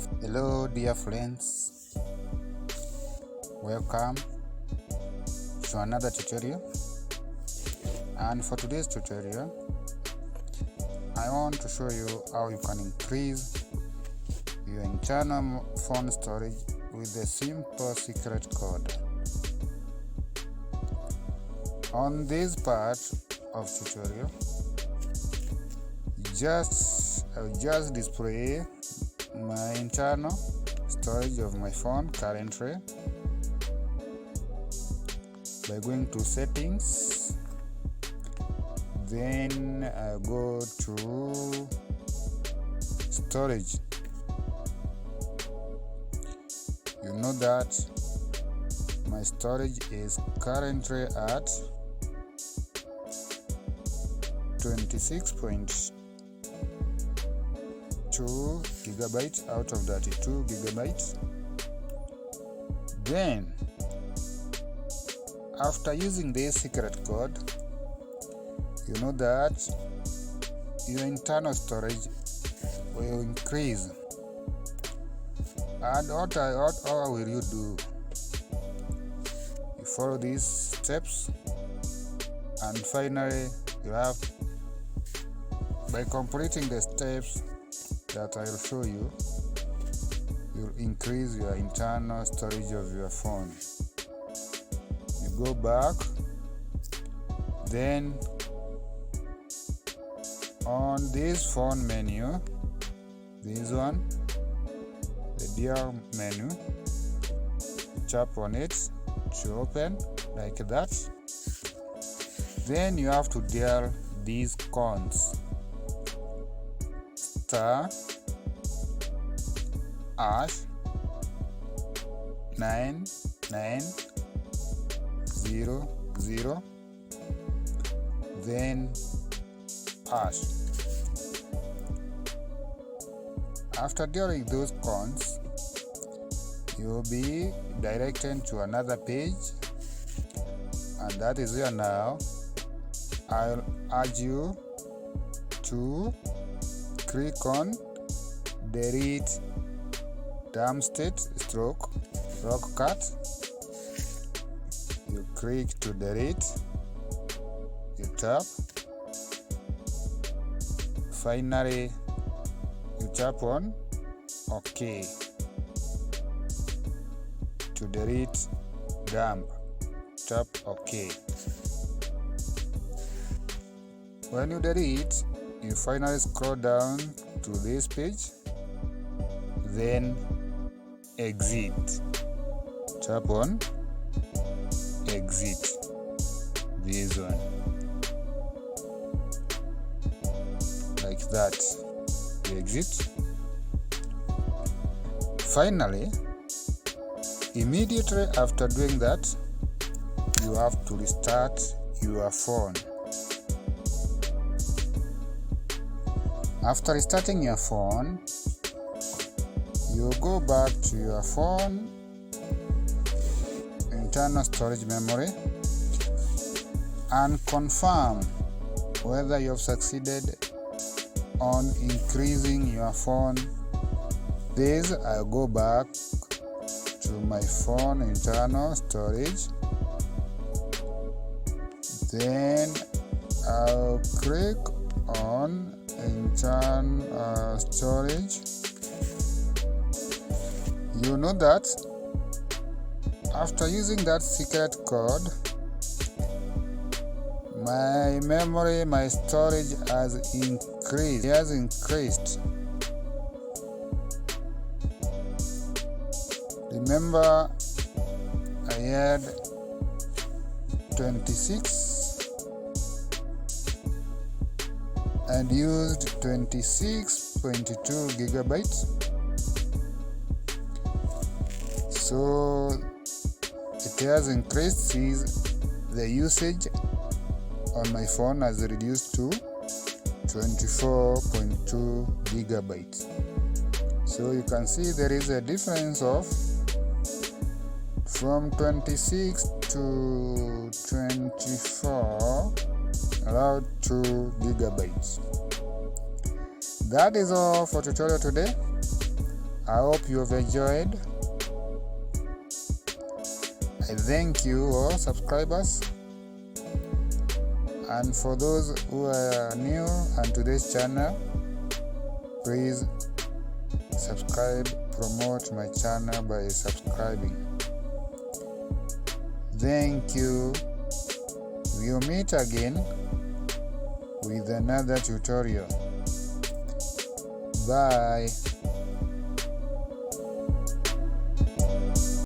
Hello dear friends, welcome to another tutorial. And for today's tutorial I want to show you how you can increase your internal phone storage with a simple secret code. On this part of tutorial I will just display my internal storage of my phone currently by going to settings, then I go to storage. You know that my storage is currently at 26.2 gigabytes out of 32 gigabytes. Then after using this secret code, you know that your internal storage will increase. And what will you do? You follow these steps, and finally you have, by completing the steps that I will show you, you'll increase your internal storage of your phone. You go back, then on this phone menu, this one, the dial menu, you tap on it to open like that. Then you have to dial these codes: *#9900, then #. After dialing those codes, you will be directed to another page, and that is where now I'll urge you to click on delete dump state /lock cut. You click to delete, you tap, finally you tap on OK to delete dump, tap OK. When you delete, you finally scroll down to this page, then exit, tap on exit, this one, like that. You exit. Finally, immediately after doing that, you have to restart your phone. After restarting your phone, you go back to your phone internal storage memory and confirm whether you have succeeded on increasing your phone. This, I'll go back to my phone internal storage, then I'll click on internal storage. You know that after using that secret code, my storage has increased. It has increased. Remember, I had 26 and used 26.2 gigabytes. So it has increased. Since the usage on my phone has reduced to 24.2 gigabytes. So you can see there is a difference of from 26 to 24, around 2 gigabytes. That is all for tutorial today. I hope you have enjoyed. I thank you all subscribers, and for those who are new on today's channel, please subscribe, promote my channel by subscribing. Thank you. We'll meet again with another tutorial. Bye.